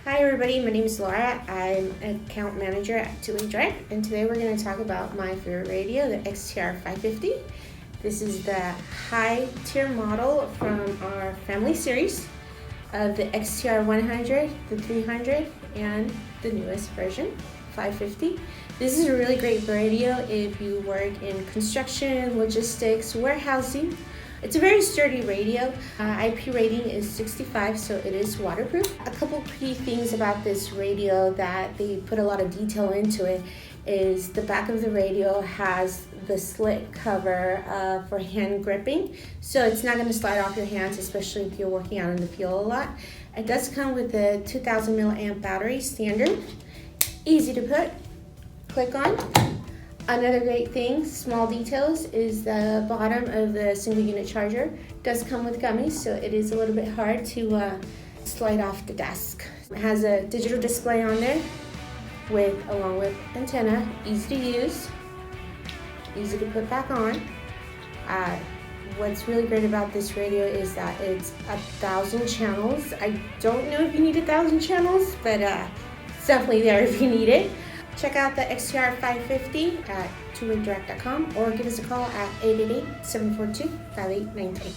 Hi everybody, my name is Laura. I'm an account manager at Way Direct, and today we're going to talk about my favorite radio, the XTR550. This is the high tier model from our family series of the XTR100, the 300, and the newest version, 550. This is a really great radio if you work in construction, logistics, warehousing. It's a very sturdy radio. IP rating is 65, so it is waterproof. A couple key things about this radio that they put a lot of detail into it is the back of the radio has the slit cover for hand gripping, so it's not going to slide off your hands, especially if you're working out in the field a lot. It does come with a 2000 milliamp battery standard, easy to put, click on. Another great thing, small details, is the bottom of the single unit charger does come with gummies, so it is a little bit hard to slide off the desk. It has a digital display on there along with antenna, easy to use, easy to put back on. What's really great about this radio is that it's 1,000 channels. I don't know if you need 1,000 channels, but it's definitely there if you need it. Check out the XTR550 at waydirect.com or give us a call at 888-742-5893.